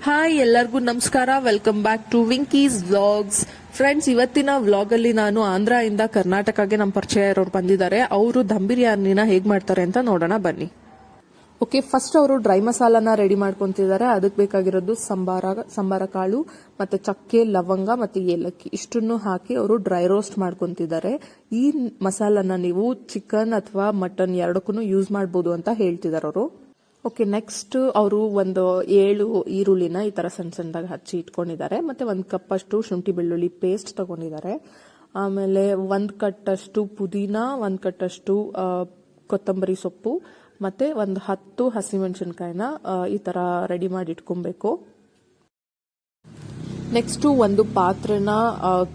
Hi ಎಲ್ಲರಿಗೂ ನಮಸ್ಕಾರ. Welcome back to Vinky's vlogs. Friends, ಇವತ್ತಿನ ವ್ಲಾಗ್ ಅಲ್ಲಿ ನಾನು ಆಂಧ್ರ ಇಂದ ಕರ್ನಾಟಕಕ್ಕೆ ನಮ್ಮ ಪರಿಚಯ ಇರೋರು ಬಂದಿದ್ದಾರೆ. ಅವರು ದಮ್ ಬಿರಿಯಾನಿನ ಹೇಗ್ ಮಾಡ್ತಾರೆ ಅಂತ ನೋಡೋಣ ಬನ್ನಿ. ಓಕೆ, ಫಸ್ಟ್ ಅವರು ಡ್ರೈ ಮಸಾಲಾನ ರೆಡಿ ಮಾಡ್ಕೊಂತಿದ್ದಾರೆ. ಅದಕ್ಕೆ ಬೇಕಾಗಿರೋದು ಸಂಬಾರ ಕಾಳು ಮತ್ತೆ ಚಕ್ಕೆ, ಲವಂಗ ಮತ್ತೆ ಏಲಕ್ಕಿ ಇಷ್ಟನ್ನು ಹಾಕಿ ಅವರು ಡ್ರೈ ರೋಸ್ಟ್ ಮಾಡ್ಕೊಂತಿದ್ದಾರೆ. ಈ ಮಸಾಲಾನ ನೀವು ಚಿಕನ್ ಅಥವಾ ಮಟನ್ ಎರಡಕ್ಕೂ ಯೂಸ್ ಮಾಡಬಹುದು ಅಂತ ಹೇಳ್ತಿದ್ದಾರೆ ಅವರು. ಓಕೆ, ನೆಕ್ಸ್ಟ್ ಅವರು ಒಂದು 7 ಈರುಳ್ಳಿನ ಈ ತರ ಸಣ್ಣ ಸಣ್ಣದಾಗಿ ಹಚ್ಚಿ ಇಟ್ಕೊಂಡಿದ್ದಾರೆ. ಮತ್ತೆ 1 ಕಪ್ ಅಷ್ಟು ಶುಂಠಿ ಬೆಳ್ಳುಳ್ಳಿ ಪೇಸ್ಟ್ ತಗೊಂಡಿದ್ದಾರೆ. ಆಮೇಲೆ 1 ಕಟ್ಟಷ್ಟು ಪುದೀನ, 1 ಕಟ್ಟಷ್ಟು ಕೊತ್ತಂಬರಿ ಸೊಪ್ಪು ಮತ್ತೆ ಒಂದು 10 ಹಸಿಮೆಣಸಿನಕಾಯಿನ ಈ ತರ ರೆಡಿ ಮಾಡಿ ಇಟ್ಕೊಬೇಕು. ನೆಕ್ಸ್ಟ್ ಒಂದು ಪಾತ್ರೆನ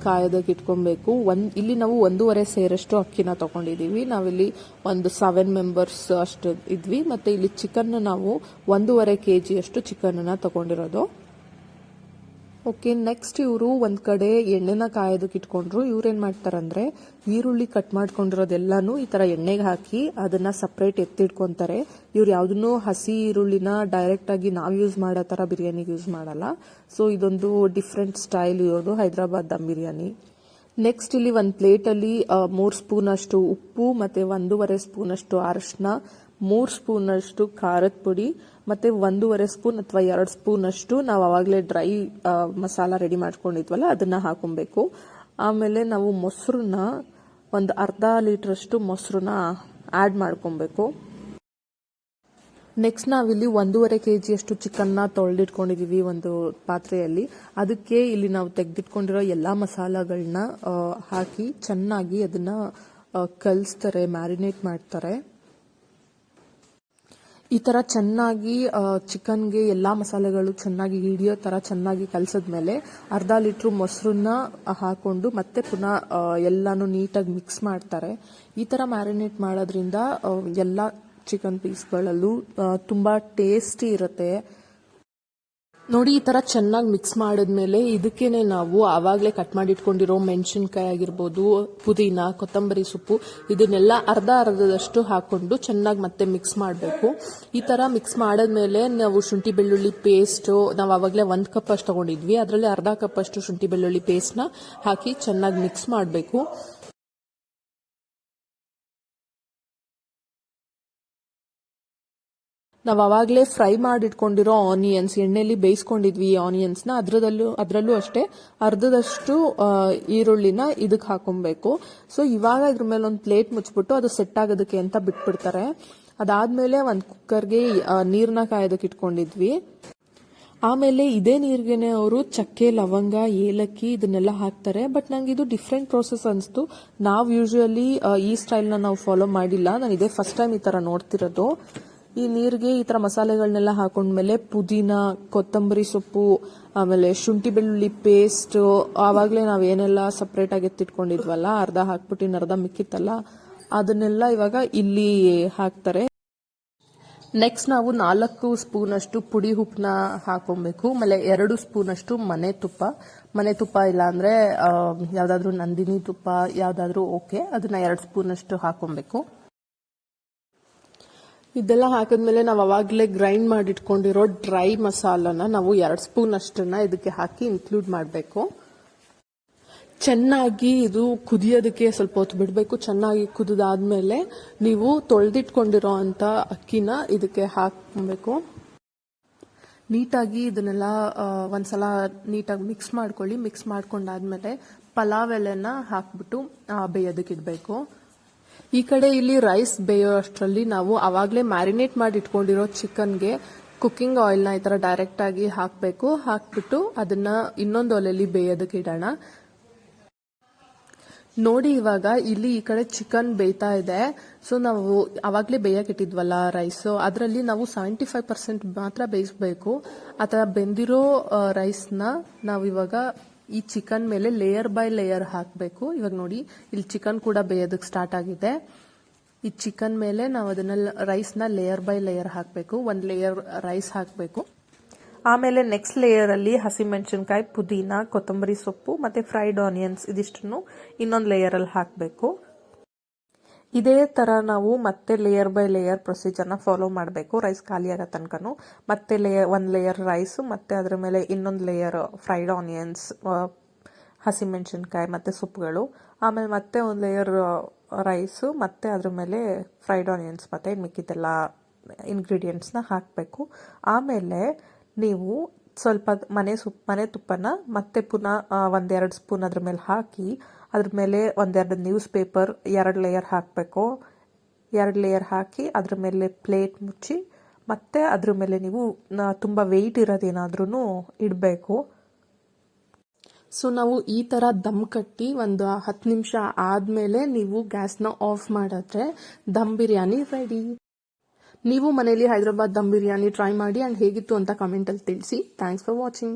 ಕಾಯೋದಕ್ಕೆ ಇಟ್ಕೊಬೇಕು. ಇಲ್ಲಿ ನಾವು 1.5 ಸೇರಷ್ಟು ಅಕ್ಕಿನ ತಗೊಂಡಿದೀವಿ. ನಾವಿಲ್ಲಿ ಒಂದು 7 ಮೆಂಬರ್ಸ್ ಅಷ್ಟು ಇದ್ವಿ. ಮತ್ತೆ ಇಲ್ಲಿ ಚಿಕನ್ ನಾವು 1.5 kg ಅಷ್ಟು ಚಿಕನ್ ತಗೊಂಡಿರೋದು. ಓಕೆ, ನೆಕ್ಸ್ಟ್ ಇವರು ಒಂದ್ ಕಡೆ ಎಣ್ಣೆನ ಕಾಯೋದಕ್ಕೆ ಇಟ್ಕೊಂಡ್ರು. ಇವ್ರೇನ್ ಮಾಡ್ತಾರಂದ್ರೆ ಈರುಳ್ಳಿ ಕಟ್ ಮಾಡ್ಕೊಂಡಿರೋದೆಲ್ಲಾನು ಈ ತರ ಎಣ್ಣೆಗೆ ಹಾಕಿ ಅದನ್ನ ಸಪರೇಟ್ ಎತ್ತಿಟ್ಕೊಂತಾರೆ. ಇವ್ರು ಯಾವ್ದನ್ನು ಹಸಿ ಈರುಳ್ಳಿನ ಡೈರೆಕ್ಟ್ ಆಗಿ ನಾವ್ ಯೂಸ್ ಮಾಡೋ ತರ ಬಿರಿಯಾನಿಗೆ ಯೂಸ್ ಮಾಡಲ್ಲ. ಸೊ ಇದೊಂದು ಡಿಫ್ರೆಂಟ್ ಸ್ಟೈಲ್ ಇರೋದು ಹೈದರಾಬಾದ್ ದಮ್ ಬಿರಿಯಾನಿ. ನೆಕ್ಸ್ಟ್ ಇಲ್ಲಿ ಒಂದು ಪ್ಲೇಟ್ ಅಲ್ಲಿ 3 ಸ್ಪೂನ್ ಅಷ್ಟು ಉಪ್ಪು ಮತ್ತೆ 1.5 ಸ್ಪೂನ್ ಅಷ್ಟು ಅರಿಶಿನ, 3 ಸ್ಪೂನ್ ಅಷ್ಟು ಖಾರದ ಪುಡಿ ಮತ್ತೆ 1.5 ಸ್ಪೂನ್ ಅಥವಾ 2 ಸ್ಪೂನ್ ಅಷ್ಟು ನಾವು ಅವಾಗಲೇ ಡ್ರೈ ಮಸಾಲ ರೆಡಿ ಮಾಡ್ಕೊಂಡಿದ್ವಲ್ಲ ಅದನ್ನ ಹಾಕೊಬೇಕು. ಆಮೇಲೆ ನಾವು ಮೊಸರನ್ನ ಒಂದು ಅರ್ಧ ಲೀಟರ್ ಅಷ್ಟು ಮೊಸರನ್ನ ಆಡ್ ಮಾಡ್ಕೊಬೇಕು. ನೆಕ್ಸ್ಟ್ ನಾವಿಲ್ಲಿ 1.5 kg ಅಷ್ಟು ಚಿಕನ್ನ ತೊಳೆದಿಟ್ಕೊಂಡಿದೀವಿ ಒಂದು ಪಾತ್ರೆಯಲ್ಲಿ. ಅದಕ್ಕೆ ಇಲ್ಲಿ ನಾವು ತೆಗೆದಿಟ್ಕೊಂಡಿರೋ ಎಲ್ಲಾ ಮಸಾಲಗಳನ್ನ ಹಾಕಿ ಚೆನ್ನಾಗಿ ಅದನ್ನ ಕಲಿಸ್ತಾರೆ, ಮ್ಯಾರಿನೇಟ್ ಮಾಡ್ತಾರೆ. ಈ ತರ ಚೆನ್ನಾಗಿ ಚಿಕನ್ಗೆ ಎಲ್ಲಾ ಮಸಾಲೆಗಳು ಚೆನ್ನಾಗಿ ಹಿಡಿಯೋ ತರ ಚೆನ್ನಾಗಿ ಕಲಸಿದ್ಮೇಲೆ ಅರ್ಧ ಲೀಟರ್ ಮೊಸರನ್ನ ಹಾಕೊಂಡು ಮತ್ತೆ ಪುನಃ ಎಲ್ಲಾನು ನೀಟಾಗಿ ಮಿಕ್ಸ್ ಮಾಡ್ತಾರೆ. ಈ ತರ ಮ್ಯಾರಿನೇಟ್ ಮಾಡೋದ್ರಿಂದ ಎಲ್ಲಾ ಚಿಕನ್ ಪೀಸ್ಗಳಲ್ಲೂ ತುಂಬಾ ಟೇಸ್ಟಿ ಇರುತ್ತೆ. ನೋಡಿ, ಈ ತರ ಚೆನ್ನಾಗಿ ಮಿಕ್ಸ್ ಮಾಡಿದ್ಮೇಲೆ ಇದಕ್ಕೇನೆ ನಾವು ಆವಾಗಲೇ ಕಟ್ ಮಾಡಿ ಇಟ್ಕೊಂಡಿರೋ ಮೆಣಸಿನಕಾಯಿ ಆಗಿರ್ಬೋದು, ಪುದೀನ, ಕೊತ್ತಂಬರಿ ಸೊಪ್ಪು ಇದನ್ನೆಲ್ಲ ಅರ್ಧದಷ್ಟು ಹಾಕೊಂಡು ಚೆನ್ನಾಗಿ ಮತ್ತೆ ಮಿಕ್ಸ್ ಮಾಡಬೇಕು. ಈ ತರ ಮಿಕ್ಸ್ ಮಾಡಿದ್ಮೇಲೆ ನಾವು ಶುಂಠಿ ಬೆಳ್ಳುಳ್ಳಿ ಪೇಸ್ಟ್ ನಾವು ಆವಾಗಲೇ 1 ಕಪ್ ಅಷ್ಟು ತಗೊಂಡಿದ್ವಿ. ಅದರಲ್ಲಿ ಅರ್ಧ ಕಪ್ ಅಷ್ಟು ಶುಂಠಿ ಬೆಳ್ಳುಳ್ಳಿ ಪೇಸ್ಟ್ ನ ಹಾಕಿ ಚೆನ್ನಾಗಿ ಮಿಕ್ಸ್ ಮಾಡಬೇಕು. ನಾವು ಅವಾಗಲೇ ಫ್ರೈ ಮಾಡಿಟ್ಕೊಂಡಿರೋ ಆನಿಯನ್ಸ್, ಎಣ್ಣೆಲಿ ಬೇಯಿಸ್ಕೊಂಡಿದ್ವಿ ಈ ಆನಿಯನ್ಸ್ ನ, ಅದರಲ್ಲೂ ಅಷ್ಟೇ ಅರ್ಧದಷ್ಟು ಈರುಳ್ಳಿನ ಇದಕ್ಕೆ ಹಾಕೊಬೇಕು. ಸೊ ಇವಾಗ ಇದ್ರ ಮೇಲೆ ಒಂದು ಪ್ಲೇಟ್ ಮುಚ್ಚಿಬಿಟ್ಟು ಅದು ಸೆಟ್ ಆಗೋದಕ್ಕೆ ಅಂತ ಬಿಟ್ಬಿಡ್ತಾರೆ. ಅದಾದ್ಮೇಲೆ ಒಂದು ಕುಕ್ಕರ್ಗೆ ನೀರ್ನ ಕಾಯೋದಕ್ಕೆ ಇಟ್ಕೊಂಡಿದ್ವಿ. ಆಮೇಲೆ ಇದೇ ನೀರ್ಗೆನೆ ಅವರು ಚಕ್ಕೆ, ಲವಂಗ, ಏಲಕ್ಕಿ ಇದನ್ನೆಲ್ಲ ಹಾಕ್ತಾರೆ. ಬಟ್ ನಂಗೆ ಇದು ಡಿಫ್ರೆಂಟ್ ಪ್ರೋಸೆಸ್ ಅನಿಸ್ತು. ನಾವು ಯೂಶುವಲಿ ಈ ಸ್ಟೈಲ್ನ ನಾವು ಫಾಲೋ ಮಾಡಿಲ್ಲ. ನಾನು ಇದೇ ಫಸ್ಟ್ ಟೈಮ್ ಈ ತರ ನೋಡ್ತಿರೋದು. ಈ ನೀರಿಗೆ ಈ ತರ ಮಸಾಲೆಗಳನ್ನೆಲ್ಲ ಹಾಕೊಂಡ್ಮೇಲೆ ಪುದೀನ, ಕೊತ್ತಂಬರಿ ಸೊಪ್ಪು, ಆಮೇಲೆ ಶುಂಠಿ ಬೆಳ್ಳುಳ್ಳಿ ಪೇಸ್ಟ್ ಆವಾಗಲೇ ನಾವೇನೆಲ್ಲ ಸಪರೇಟ್ ಆಗಿ ಎತ್ತಿಟ್ಕೊಂಡಿದ್ವಲ್ಲ, ಅರ್ಧ ಹಾಕ್ಬಿಟ್ಟು ಅರ್ಧ ಮಿಕ್ಕಿತ್ತಲ್ಲ, ಅದನ್ನೆಲ್ಲ ಇವಾಗ ಇಲ್ಲಿ ಹಾಕ್ತಾರೆ. ನೆಕ್ಸ್ಟ್ ನಾವು 4 ಸ್ಪೂನ್ ಅಷ್ಟು ಪುಡಿ ಉಪ್ಪನ್ನ ಹಾಕೊಬೇಕು. ಆಮೇಲೆ 2 ಸ್ಪೂನ್ ಅಷ್ಟು ಮನೆ ತುಪ್ಪ ಇಲ್ಲ ಅಂದ್ರೆ ಯಾವ್ದಾದ್ರು ನಂದಿನಿ ತುಪ್ಪ ಯಾವ್ದಾದ್ರು ಓಕೆ, ಅದನ್ನ 2 ಸ್ಪೂನ್ ಅಷ್ಟು ಹಾಕೊಬೇಕು. ಇದೆಲ್ಲ ಹಾಕಿದ್ಮೇಲೆ ನಾವು ಅವಾಗಲೇ ಗ್ರೈಂಡ್ ಮಾಡಿಟ್ಕೊಂಡಿರೋ ಡ್ರೈ ಮಸಾಲಾನ ನಾವು 2 ಸ್ಪೂನ್ ಅಷ್ಟನ್ನ ಇದಕ್ಕೆ ಹಾಕಿ ಇನ್ಕ್ಲೂಡ್ ಮಾಡಬೇಕು. ಚೆನ್ನಾಗಿ ಇದು ಕುದಿಯೋದಕ್ಕೆ ಸ್ವಲ್ಪ ಹೊತ್ತು ಬಿಡಬೇಕು. ಚೆನ್ನಾಗಿ ಕುದಿದಾದ್ಮೇಲೆ ನೀವು ತೊಳೆದಿಟ್ಕೊಂಡಿರೋ ಅಂತ ಅಕ್ಕಿನ ಇದಕ್ಕೆ ಹಾಕಬೇಕು. ನೀಟಾಗಿ ಇದನ್ನೆಲ್ಲ ಒಂದ್ಸಲ ನೀಟಾಗಿ ಮಿಕ್ಸ್ ಮಾಡ್ಕೊಳ್ಳಿ. ಮಿಕ್ಸ್ ಮಾಡ್ಕೊಂಡಾದ್ಮೇಲೆ ಪಲಾವ್ ಎಲೆನ ಹಾಕ್ಬಿಟ್ಟು ಬೇಯೋದಕ್ಕೆ ಇಡಬೇಕು. ಈ ಕಡೆ ಇಲ್ಲಿ ರೈಸ್ ಬೇಯೋ ಅಷ್ಟರಲ್ಲಿ ನಾವು ಅವಾಗಲೇ ಮ್ಯಾರಿನೇಟ್ ಮಾಡಿ ಇಟ್ಕೊಂಡಿರೋ ಚಿಕನ್ಗೆ ಕುಕ್ಕಿಂಗ್ ಆಯಿಲ್ನ ಈ ತರ ಡೈರೆಕ್ಟ್ ಆಗಿ ಹಾಕಬೇಕು. ಹಾಕ್ಬಿಟ್ಟು ಅದನ್ನ ಇನ್ನೊಂದು ಒಲೆಯಲ್ಲಿ ಬೇಯೋದಕ್ಕೆ ಇಡೋಣ. ನೋಡಿ, ಇವಾಗ ಇಲ್ಲಿ ಈ ಕಡೆ ಚಿಕನ್ ಬೇಯ್ತಾ ಇದೆ. ಸೊ ನಾವು ಅವಾಗಲೇ ಬೇಯಕ್ಕೆ ಇಟ್ಟಿದ್ವಲ್ಲ ರೈಸ್, ಅದರಲ್ಲಿ ನಾವು 75% ಮಾತ್ರ ಬೇಯಿಸಬೇಕು. ಆ ತರ ಬೆಂದಿರೋ ರೈಸ್ನ ನಾವು ಇವಾಗ ಈ ಚಿಕನ್ ಮೇಲೆ ಲೇಯರ್ ಬೈ ಲೇಯರ್ ಹಾಕಬೇಕು. ಇವಾಗ ನೋಡಿ, ಇಲ್ಲಿ ಚಿಕನ್ ಕೂಡ ಬೇಯೋದಕ್ಕೆ ಸ್ಟಾರ್ಟ್ ಆಗಿದೆ. ಈ ಚಿಕನ್ ಮೇಲೆ ನಾವು ಅದನ್ನ ರೈಸ್ನ ಲೇಯರ್ ಬೈ ಲೇಯರ್ ಹಾಕಬೇಕು. 1 ಲೇಯರ್ ರೈಸ್ ಹಾಕಬೇಕು. ಆಮೇಲೆ ನೆಕ್ಸ್ಟ್ ಲೇಯರ್ ಅಲ್ಲಿ ಹಸಿಮೆಣಸಿನಕಾಯಿ, ಪುದೀನ, ಕೊತ್ತಂಬರಿ ಸೊಪ್ಪು ಮತ್ತೆ ಫ್ರೈಡ್ ಆನಿಯನ್ಸ್ ಇದಿಷ್ಟನ್ನು ಇನ್ನೊಂದು ಲೇಯರ್ ಅಲ್ಲಿ ಹಾಕಬೇಕು. ಇದೇ ಥರ ನಾವು ಮತ್ತೆ ಲೇಯರ್ ಬೈ ಲೇಯರ್ ಪ್ರೊಸೀಜರ್ನ ಫಾಲೋ ಮಾಡಬೇಕು ರೈಸ್ ಖಾಲಿ ಆಗೋ ತನಕನೂ. ಮತ್ತೆ ಒಂದು ಲೇಯರ್ ರೈಸು, ಮತ್ತೆ ಅದ್ರ ಮೇಲೆ ಇನ್ನೊಂದು ಲೇಯರ್ ಫ್ರೈಡ್ ಆನಿಯನ್ಸ್, ಹಸಿಮೆಣಸಿನ್ಕಾಯಿ ಮತ್ತು ಸೊಪ್ಪುಗಳು, ಆಮೇಲೆ ಮತ್ತೆ ಒಂದು ಲೇಯರ್ ರೈಸು, ಮತ್ತೆ ಅದ್ರ ಮೇಲೆ ಫ್ರೈಡ್ ಆನಿಯನ್ಸ್ ಮತ್ತು ಮಿಕ್ಕಿದ್ದೆಲ್ಲ ಇಂಗ್ರೀಡಿಯೆಂಟ್ಸ್ನ ಹಾಕಬೇಕು. ಆಮೇಲೆ ನೀವು ಸ್ವಲ್ಪ ಮನೆ ತುಪ್ಪನ ಮತ್ತೆ ಪುನಃ 1-2 ಸ್ಪೂನ್ ಅದ್ರ ಮೇಲೆ ಹಾಕಿ, ಅದ್ರ ಮೇಲೆ 1-2 ನ್ಯೂಸ್ ಪೇಪರ್ 2 ಲೇಯರ್ ಹಾಕಬೇಕು. 2 ಲೇಯರ್ ಹಾಕಿ ಅದ್ರ ಮೇಲೆ ಪ್ಲೇಟ್ ಮುಚ್ಚಿ, ಮತ್ತೆ ಅದ್ರ ಮೇಲೆ ನೀವು ತುಂಬ ವೆಯ್ಟ್ ಇರೋದೇನಾದ್ರೂ ಇಡಬೇಕು. ಸೊ ನಾವು ಈ ಥರ ದಮ್ ಕಟ್ಟಿ ಒಂದು 10 ನಿಮಿಷ ಆದಮೇಲೆ ನೀವು ಗ್ಯಾಸ್ನ ಆಫ್ ಮಾಡಿದ್ರೆ ದಮ್ ಬಿರಿಯಾನಿ ರೆಡಿ. ನೀವು ಮನೇಲಿ ಹೈದರಾಬಾದ್ ದಮ್ ಬಿರಿಯಾನಿ ಟ್ರೈ ಮಾಡಿ ಆ್ಯಂಡ್ ಹೇಗಿತ್ತು ಅಂತ ಕಮೆಂಟಲ್ಲಿ ತಿಳಿಸಿ. Thanks for watching.